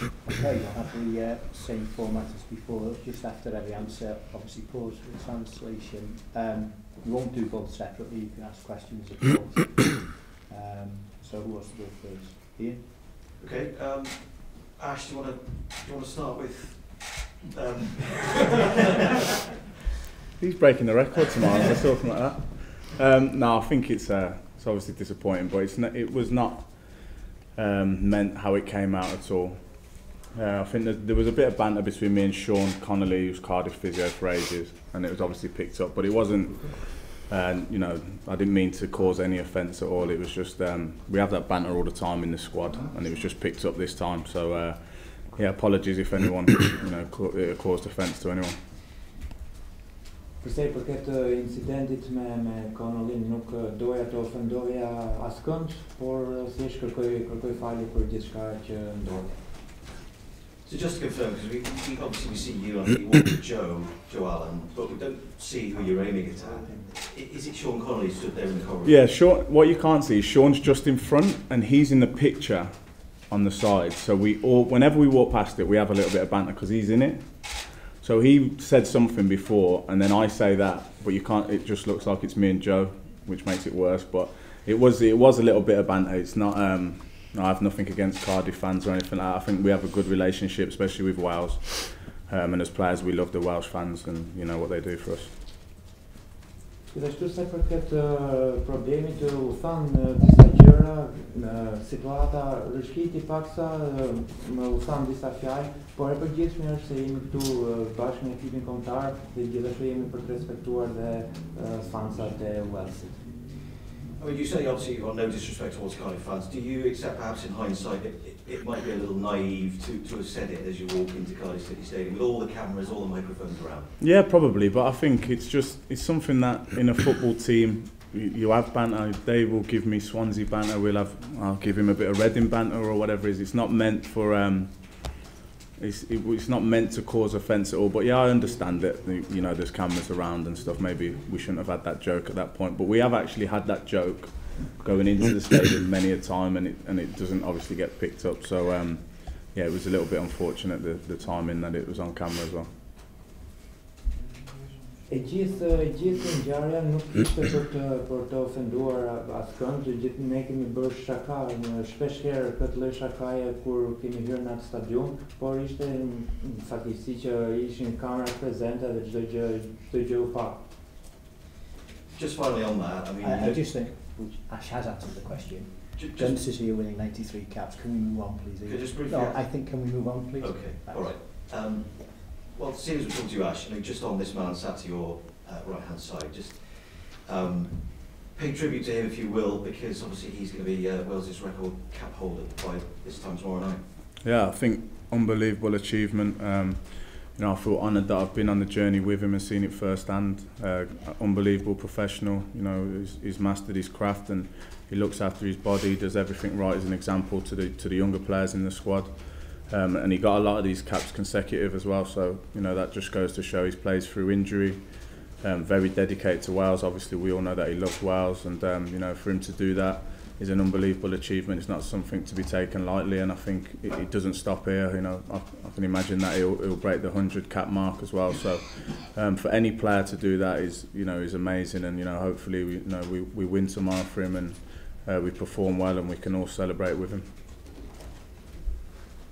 Okay, we'll have the same format as before. Just after every answer, obviously pause for the translation. We won't do both separately. You can ask questions of both. So who wants to go first? Ian? Okay. Ash, do you want to start with? He's breaking the record tomorrow or something like that. No, I think it's obviously disappointing, but it was not meant how it came out at all. I think there was a bit of banter between me and Sean Connolly, who's Cardiff physio for ages, and it was obviously picked up, but it wasn't, you know, I didn't mean to cause any offence at all. It was just, we have that banter all the time in the squad, and it was just picked up this time. So, yeah, apologies if anyone, you know, caused offence to anyone. Për sa I përket incidentit me Connellin, nuk doja të ofendoja askënd, por thjesht kërkoj falje për gjithçka që ndodhi. So just to confirm, because we obviously see you on the one with Joe Allen, but we don't see who you're aiming it at. Is it Sean Connolly stood there in the corridor? Yeah, Sean. What you can't see is Sean's just in front, and he's in the picture on the side. So we all, whenever we walk past it, we have a little bit of banter because he's in it. So he said something before, and then I say that, but you can't. It just looks like it's me and Joe, which makes it worse. But it was a little bit of banter. It's not. I have nothing against Cardiff fans or anything like that. I think we have a good relationship, especially with Wales. And as players, we love the Welsh fans and you know what they do for us. Gjithashtu sa përket problemit u thanë disa gjëra, situata rishkiti paksa, më u thanë disa fjalë, por e përgjithshme është se jemi këtu bashkë me ekipin kombëtar dhe gjithashtu jemi për të respektuar dhe fansat e Walesit. I mean, you say obviously you've got no disrespect towards Cardiff fans. Do you accept perhaps in hindsight it might be a little naive to have said it as you walk into Cardiff City Stadium with all the cameras, all the microphones around? Yeah, probably, but I think it's something that in a football team you have banter. Dave will give me Swansea banter. I'll give him a bit of Reading banter or whatever it is. It's not meant for it's not meant to cause offence at all. But yeah, I understand that you know there's cameras around and stuff. Maybe we shouldn't have had that joke at that point. But we have actually had that joke going into the stadium many a time, and it doesn't obviously get picked up. So yeah, it was a little bit unfortunate the timing that it was on camera as well. E gjithë ngjarja nuk ishte për të ofenduar askënd, gjithë ne kemi bërë shaka, shpesh herë këtë lloj shakaje kur kemi hyrë në atë stadium, por ishte fatkeqësi që ishin kamerat prezente dhe çdo gjë u pa. Just finally on that, I mean, I just think Ash has answered the question. Gunter's here winning 93 caps. Can we move on, please? Could just briefly? No, I think can we move on, please? Okay, all right. Well, seeing as we're talking to you, Ash, I mean, just on this man sat to your right-hand side, just pay tribute to him, if you will, because obviously he's going to be Wales' record cap holder by this time tomorrow night. Yeah, I think unbelievable achievement. You know, I feel honoured that I've been on the journey with him and seen it firsthand. Unbelievable professional. You know, he's mastered his craft and he looks after his body. Does everything right as an example to the younger players in the squad. And he got a lot of these caps consecutive as well, so you know that just goes to show he's plays through injury. Very dedicated to Wales. Obviously, we all know that he loves Wales, and you know, for him to do that is an unbelievable achievement. It's not something to be taken lightly, and I think it doesn't stop here. You know, I can imagine that he'll break the 100 cap mark as well. So, for any player to do that is amazing, and you know, hopefully we win tomorrow for him, and we perform well, and we can all celebrate with him.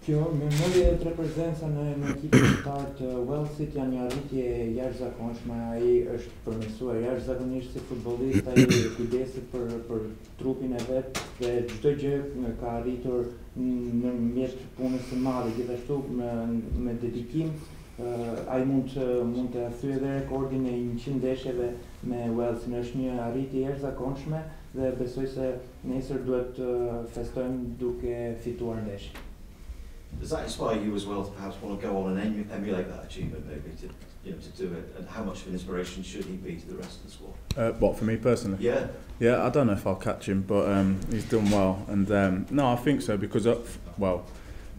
Kjo mëndje të reprezenca në ekipin kombëtar të Walesit janë një arritje jashtëzakonshme. Ai është përmirësuar jashtëzakonisht si futbollist, ai kujdeset për trupin e vet dhe çdo gjë ka arritur në mjet punës së madhe. Gjithashtu me dedikim ai mund të thyejë edhe rekordin e 100 ndeshjeve me Walesin. Është një arritje jashtëzakonshme dhe besoj se nesër duhet të festojmë duke fituar ndeshjen. Does that inspire you as well to perhaps want to go on and emulate that achievement, maybe to do it? And how much of an inspiration should he be to the rest of the squad? What, for me personally? Yeah. Yeah, I don't know if I'll catch him, but he's done well, and no, I think so because well,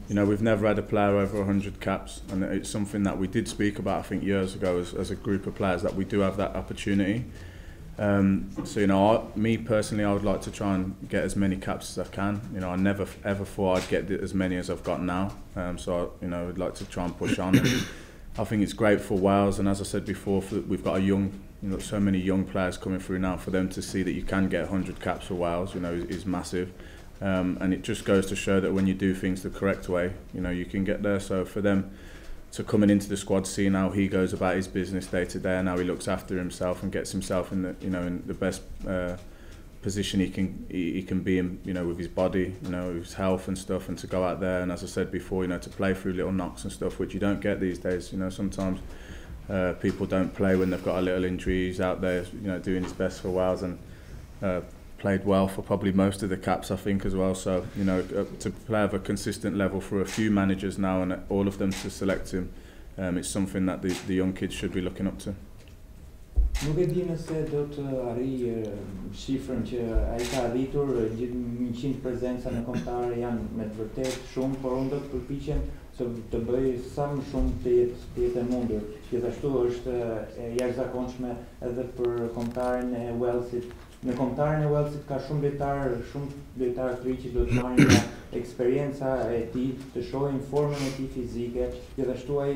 you know, we've never had a player over 100 caps, and it's something that we did speak about I think years ago as a group of players that we do have that opportunity. So, you know, me personally, I would like to try and get as many caps as I can. You know, I never ever thought I'd get as many as I've got now. So, you know, I'd like to try and push on. I think it's great for Wales, and as I said before, we've got so many young players coming through now. For them to see that you can get 100 caps for Wales, you know, is massive. And it just goes to show that when you do things the correct way, you know, you can get there. So for them to coming into the squad, seeing how he goes about his business day to day and how he looks after himself and gets himself in the, you know, in the best position he can be in, you know, with his body, you know, his health and stuff, and to go out there and, as I said before, you know, to play through little knocks and stuff, which you don't get these days. You know, sometimes people don't play when they've got a little injury. He's out there, you know, doing his best for Wales, and played well for probably most of the caps, I think, as well. So, you know, to play at a consistent level for a few managers now and all of them to select him, it's something that the young kids should be looking up to. Nuk e di nëse do të arrijë shifrën që ai ka arritur, 100 prezenca në kombëtare janë me të vërtet shumë, por unë do të përpiqem të bëj sa më shumë të jetë e mundur. Gjithashtu është e jashtëzakonshme edhe për kombëtaren e Walesit. Në kombëtaren e Walesit ka shumë lojtarë të ri që do të marrin nga eksperjenca e tij, të shohin formën e tij fizike. Gjithashtu ai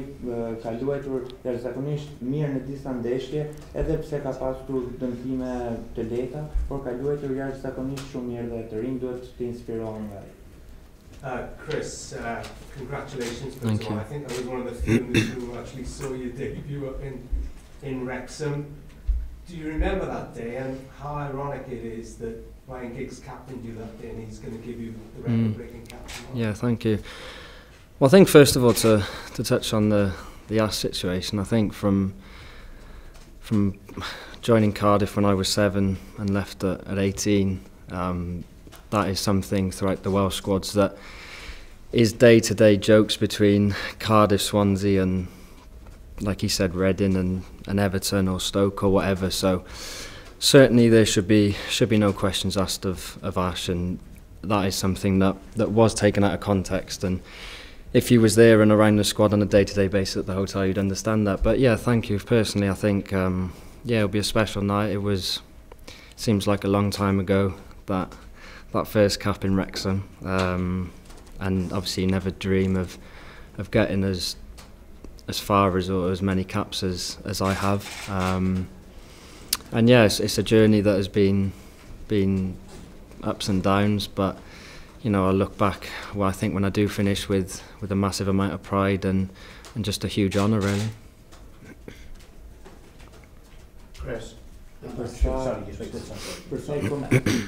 ka luajtur jashtëzakonisht mirë në disa ndeshje, edhe pse ka pasur dëmtime të lehta, por ka luajtur jashtëzakonisht shumë mirë dhe të rinj duhet të inspirohen nga ai. Chris, congratulations first of all. I think I was one of the few in this room who actually saw your debut up in Wrexham. Do you remember that day, and how ironic it is that Ryan Giggs captained you that day and he's going to give you the record-breaking cap? Yeah, thank you. Well, I think first of all to touch on the Ash situation, I think from joining Cardiff when I was 7 and left at 18, that is something throughout the Welsh squads that is day-to-day jokes between Cardiff, Swansea and, like he said, Reading and Everton or Stoke or whatever. So certainly there should be no questions asked of Ash, and that is something that was taken out of context. And if you was there and around the squad on a day-to-day basis at the hotel, you'd understand that. But yeah, thank you. Personally, I think yeah, it'll be a special night. Seems like a long time ago that first cap in Wrexham, and obviously you never dream of getting as far as or as many caps as I have, and yeah, it's a journey that has been ups and downs, but you know, I look back, well, I think when I do finish with a massive amount of pride and just a huge honour, really. Chris. Për sa i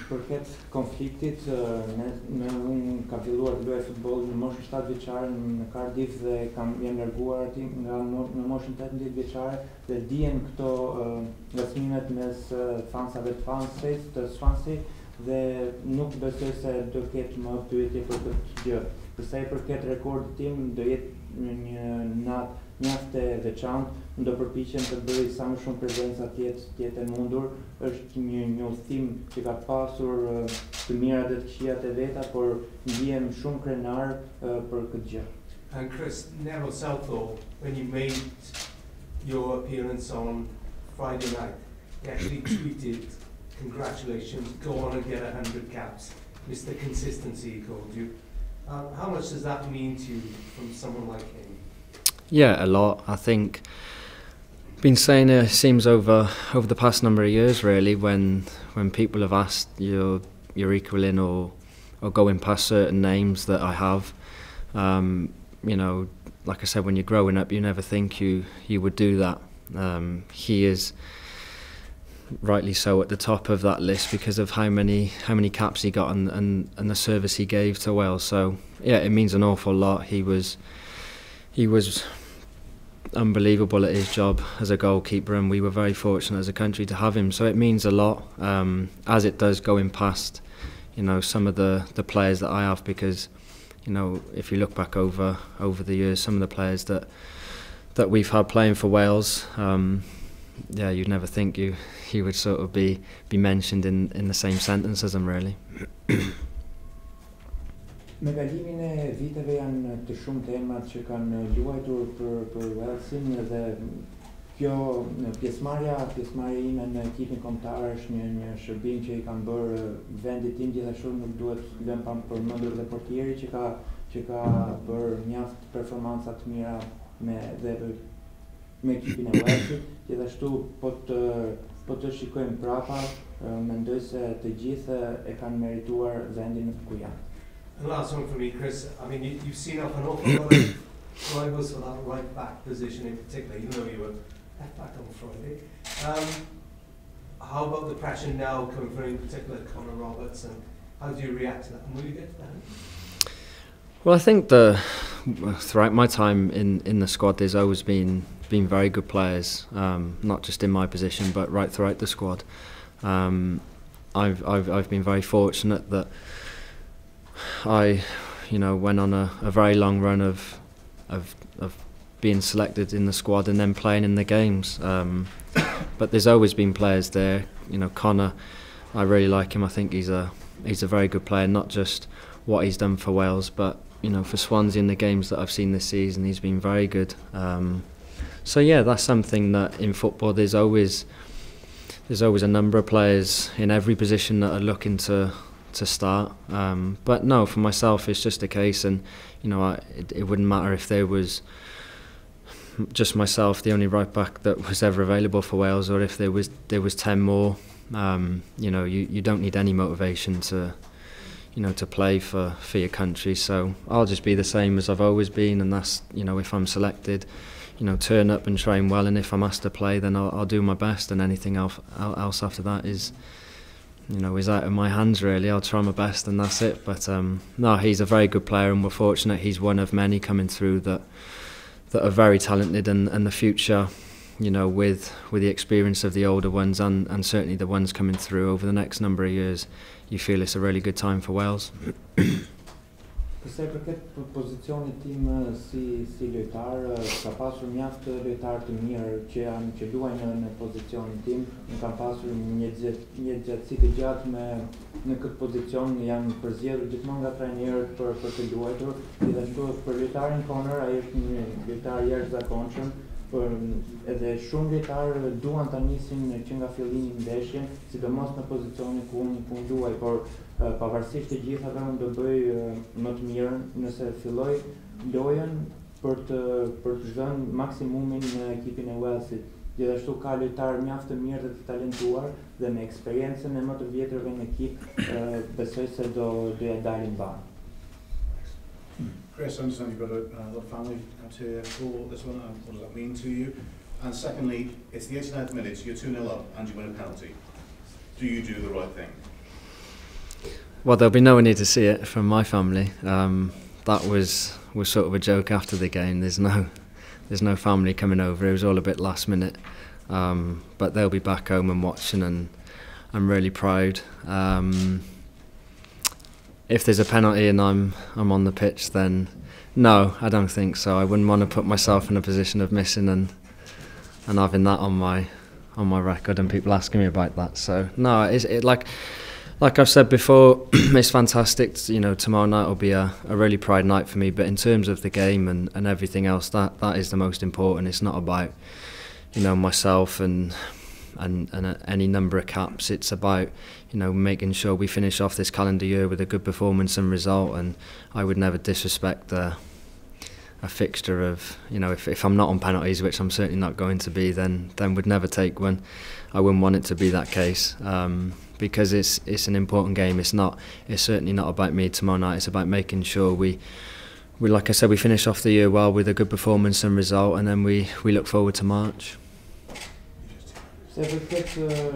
përket konfliktit, unë kam filluar të luaj futboll në moshën 7 vjeçare në Cardiff dhe jam larguar aty në moshën 18 vjeçare dhe dihen këto ngacmimet mes fansave të Swansea dhe nuk besoj se do ketë më pyetje për këtë gjë. Për sa i përket rekordit tim, do jetë një natë mjaft e veçantë. Do përpiqem të bëj sa më shumë prezenca të jetë e mundur. Është një udhtim që ka pasur të mirat dhe të këqijat e veta, por ndihem shumë krenar për këtë gjë. And Chris, Neville Southall, when you made your appearance on Friday night, he actually tweeted, "Congratulations, go on and get 100 caps. Mr. Consistency," he called you. How much does that mean to you from someone like him? Yeah, a lot. I think been saying it seems over the past number of years, really, when people have asked you're equaling or going past certain names that I have. You know, like I said, when you're growing up, you never think you would do that. He is rightly so at the top of that list because of how many caps he got and the service he gave to Wales. So yeah, it means an awful lot. He was unbelievable at his job as a goalkeeper, and we were very fortunate as a country to have him. So it means a lot, as it does going past, you know, some of the players that I have, because, you know, if you look back over the years, some of the players that we've had playing for Wales, yeah, you'd never think he would sort of be mentioned in the same sentence as him, really. Me kalimin e viteve janë të shumë emrat që kanë luajtur për Walesin dhe Kjo pjesëmarrja ime në ekipin kombëtar është një shërbim që i kam bërë vendit tim, gjithashtu nuk duhet lëmë pa përmendur dhe portieri që ka bërë mjaft performanca të mira me ekipin e Walesit. Gjithashtu po të shikojmë prapa, mendoj se të gjithë e kanë merituar vendin ku janë. And last one for me, Chris. I mean, you've seen up an awful lot of rivals for that right back position in particular, even though you were left back on Friday. How about the pressure now coming from, in particular, Conor Roberts, and how do you react to that? And will you get to that? Well, I think throughout my time in the squad, there's always been very good players, not just in my position, but right throughout the squad. I've been very fortunate that I, went on a very long run of being selected in the squad and then playing in the games. But there's always been players there. Conor, I really like him. I think he's a very good player. Not just what he's done for Wales, but for Swansea in the games that I've seen this season, he's been very good. So yeah, that's something that in football there's always a number of players in every position that are looking to start, but no, for myself it's just a case, and it wouldn't matter if there was just myself, the only right back that was ever available for Wales, or if there was 10 more. You don't need any motivation to play for your country. So I'll just be the same as I've always been, and that's if I'm selected, turn up and train well, and if I'm asked to play, then I'll do my best, and anything else after that is out of my hands really. I'll try my best and that's it. But no, he's a very good player, and we're fortunate he's one of many coming through that are very talented, and the future, with the experience of the older ones and certainly the ones coming through over the next number of years, you feel it's a really good time for Wales. Përsa i përket pozicionit tim si lojtar, ka pasur mjaft lojtar të mirë që luajnë në pozicionin tim. Unë kam pasur një gjatësi të gjatë në këtë pozicion, janë përzgjedhur gjithmonë nga trajnerët për të luajtur. Gjithashtu për lojtarin Conor, ai është një lojtar jashtëzakonshëm, edhe shumë lojtarë duan ta nisin që nga fillimi i ndeshjes, sidomos në pozicionin ku unë luaj, por pavarësisht të gjithave unë do bëj më të mirën nëse filloj lojën për të dhënë maksimumin në ekipin e Walesit. Gjithashtu ka lojtarë mjaft të mirë dhe të talentuar, dhe me eksperiencën e më të vjetërve në ekip besoj se do ja dalin banë. Chris, I understand you've got a lot of family out here for this one. What does that mean to you? And secondly, it's the 89th minute, you're 2-0 up and you win a penalty. Do you do the right thing? Well, there'll be no one here to see it from my family. That was sort of a joke after the game. There's no family coming over. It was all a bit last minute. But they'll be back home and watching, and I'm really proud. If there's a penalty and I'm on the pitch, then no, I don't think so. I wouldn't want to put myself in a position of missing and having that on my record and people asking me about that. So no, it like I've said before, it's fantastic. Tomorrow night will be a really proud night for me. But in terms of the game and everything else, that is the most important. It's not about myself and any number of caps. It's about making sure we finish off this calendar year with a good performance and result. And I would never disrespect a fixture of if I'm not on penalties, which I'm certainly not going to be, then would never take one. I wouldn't want it to be that case, because it's an important game. It's certainly not about me tomorrow night. It's about making sure we like I said, we finish off the year well with a good performance and result, and then we look forward to March. Se përket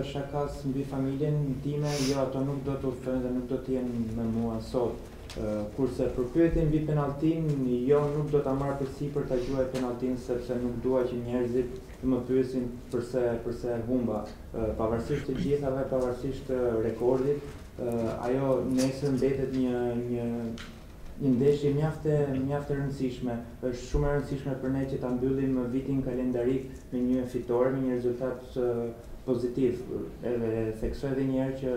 shakas mbi familjen time, jo, ato nuk do të uftojnë dhe nuk do të jenë me mua sot. Kurse për pyetjen mbi penalltin, jo, nuk do ta marr përsipër ta quaj penalltin, sepse nuk dua që njerëzit të më pyesin përse humba. Pavarësisht të gjithave, pavarësisht rekordit, ajo nesër mbetet një ndeshje mjaft e rëndësishme. Është shumë e rëndësishme për ne që ta mbyllim vitin kalendarik me një fitore, me një rezultat pozitiv. Edhe theksoj edhe një herë që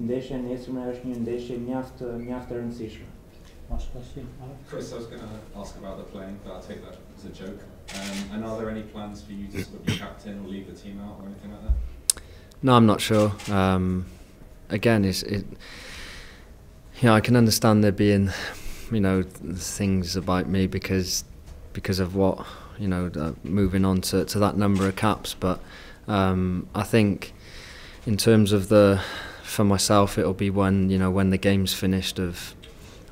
ndeshja e nesërme është një ndeshje mjaft e rëndësishme. Last question, Alex? Chris, I was going to ask about the playing, but I'll take that as a joke. And are there any plans for you to sort of be captain or leave the team out or anything like that? No, I'm not sure. Again, I can understand there being, things about me because of what, moving on to that number of caps. But I think in terms of for myself, it'll be when the game's finished of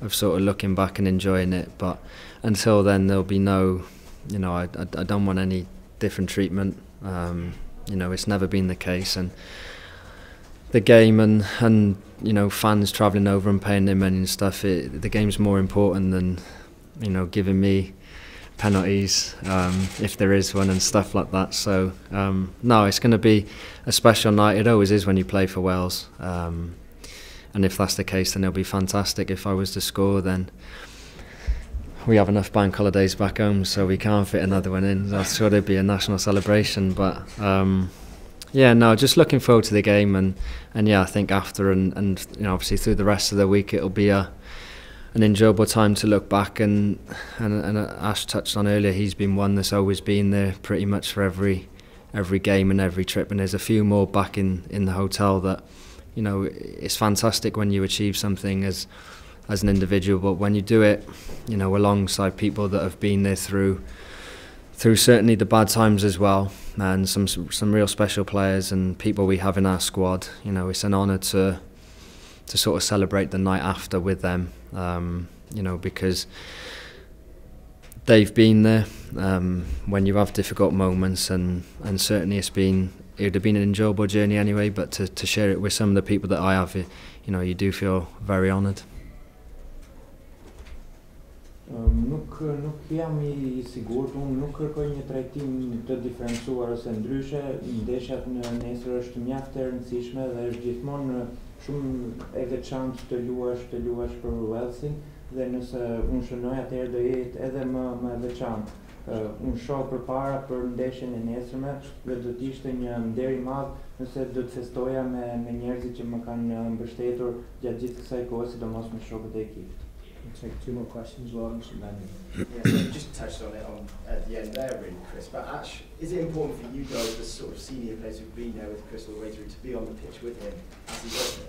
sort of looking back and enjoying it. But until then, there'll be no, I don't want any different treatment. It's never been the case, and the game and fans travelling over and paying their money and stuff, the game's more important than giving me penalties if there is one and stuff like that. So no, it's going to be a special night. It always is when you play for Wales, and if that's the case, then it'll be fantastic. If I was to score, then we have enough bank holidays back home, so we can't fit another one in. I'm sure there'd be a national celebration, but just looking forward to the game, and I think after and obviously through the rest of the week, it'll be an enjoyable time to look back. And Ash touched on earlier, he's been one that's always been there pretty much for every game and every trip, and there's a few more back in the hotel that it's fantastic when you achieve something as an individual, but when you do it alongside people that have been there through certainly the bad times as well, and some real special players and people we have in our squad, it's an honour to sort of celebrate the night after with them, because they've been there when you have difficult moments, and certainly it would have been an enjoyable journey anyway, but to share it with some of the people that I have, you do feel very honoured. Nuk jam I sigurt, unë nuk kërkoj një trajtim të diferencuar ose ndryshe. Ndeshjat në nesër është mjaft e rëndësishme dhe është gjithmonë shumë e veçantë të luash për Walesin, dhe nëse unë shënoj atëherë do jetë edhe më e veçantë. Unë shoh përpara për ndeshjen e nesërme dhe do të ishte një nder I madh nëse do të festoja me njerëzit që më kanë mbështetur gjatë gjithë kësaj kohe, sidomos me shokët e ekipit. We'll take 2 more questions, Lawrence, and then... Yeah, so you just touched on it at the end there, really, Chris. But Ash, is it important for you guys, the sort of senior players who've been there with Chris all the way through, to be on the pitch with him as he got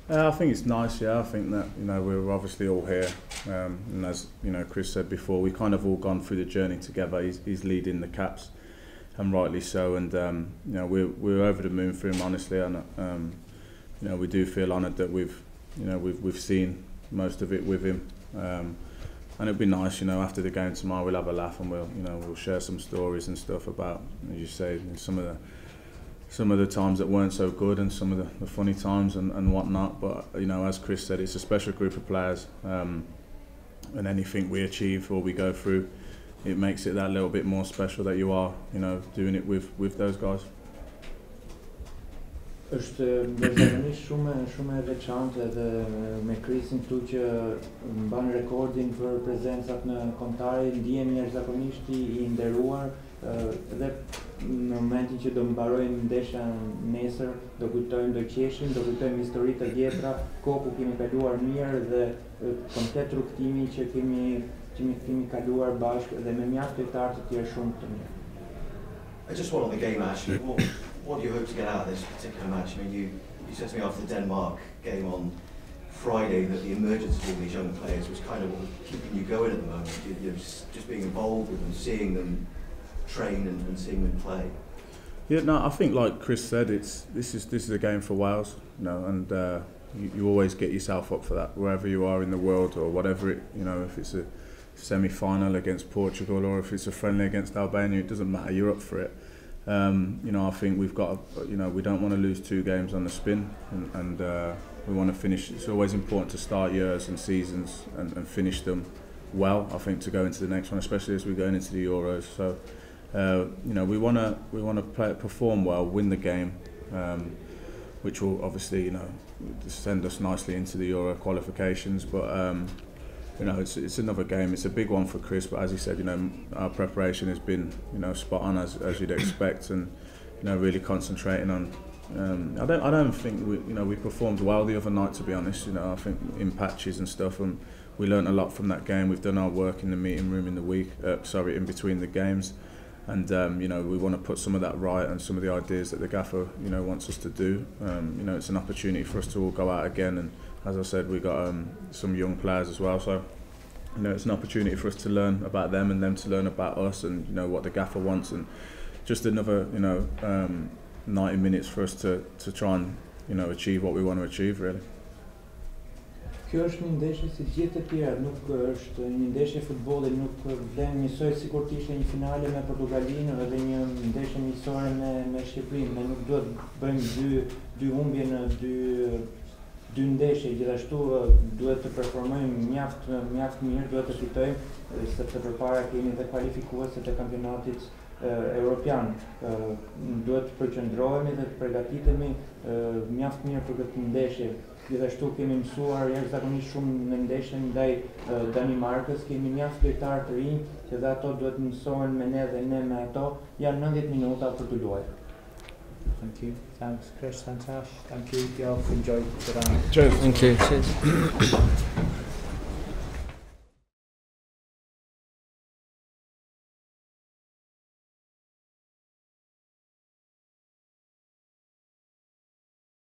there? I think it's nice, I think that, we're obviously all here, and as, Chris said before, we've kind of all gone through the journey together. He's leading the caps, and rightly so, and, we're over the moon for him, honestly, and, we do feel honoured that we've seen most of it with him, and it'd be nice, after the game tomorrow we'll have a laugh and we'll share some stories and stuff about, as you say, some of the times that weren't so good and some of the funny times and whatnot. But as Chris said, it's a special group of players, and anything we achieve or we go through, it makes it that little bit more special that you are, doing it with those guys. Është vazhdimisht shumë e veçantë, edhe me Chrisin këtu që mban rekordin për prezencat në kombëtare, ndihem jashtëzakonisht I nderuar, dhe në momentin që do mbarojmë ndeshja nesër, do kujtojmë, do qeshim, do kujtojmë historitë të vjetra, kohë ku kemi kaluar mirë dhe komplet rrugtimin që kemi kaluar bashkë dhe me mjaft lojtarë të tjerë shumë të mirë. Just one on the game, Ash. What do you hope to get out of this particular match? I mean, you said to me after the Denmark game on Friday that the emergence of all these young players was kind of what was keeping you going at the moment. You're just being involved with them, seeing them train and seeing them play. Yeah, no, I think like Chris said, this is a game for Wales, and you always get yourself up for that wherever you are in the world or whatever it, if it's a semi-final against Portugal or if it's a friendly against Albania, it doesn't matter. You're up for it. I think we've got, we don't want to lose 2 games on the spin, and we want to finish. It's always important to start years and seasons and finish them well. I think to go into the next one, especially as we're going into the Euros. So, we want to perform well, win the game, which will obviously, send us nicely into the Euro qualifications. But it's another game. It's a big one for Chris, but as he said, our preparation has been, spot on as you'd expect, and really concentrating on. I don't think we performed well the other night, to be honest. I think in patches and stuff, and we learnt a lot from that game. We've done our work in the meeting room in the week, in between the games, and you know, we want to put some of that right and some of the ideas that the gaffer, you know, wants us to do. You know, it's an opportunity for us to all go out again, and as I said, we got some young players as well, so you know, it's an opportunity for us to learn about them and them to learn about us, and you know what the gaffer wants, and just another, you know, 90 minutes for us to try and, you know, achieve what we want to achieve, really. Kjo është një ndeshje si gjithë të tjera, nuk është një ndeshje futbolli, nuk vlen njësoj sikur të ishte një finale me Portugalinë edhe një ndeshje njësore me Shqipërinë. Ne nuk duhet bëjmë dy humbje në dy ndeshje, gjithashtu duhet të performojmë mjaft mirë, duhet të fitojmë, sepse përpara kemi dhe kualifikueset e kampionatit Europian. Duhet të përqendrohemi dhe të përgatitemi mjaft mirë për këtë ndeshje. Gjithashtu kemi mësuar jashtëzakonisht shumë në ndeshjen ndaj Danimarkës, kemi mjaft lojtarë të rinj, që dhe ato duhet mësohen me ne dhe ne me ato. Janë 90 minuta për të luajtur. Thank you. Thanks, Chris. Thanks, Ash. Thank you. Diolch. Enjoy the round. Cheers. Thank you. Cheers.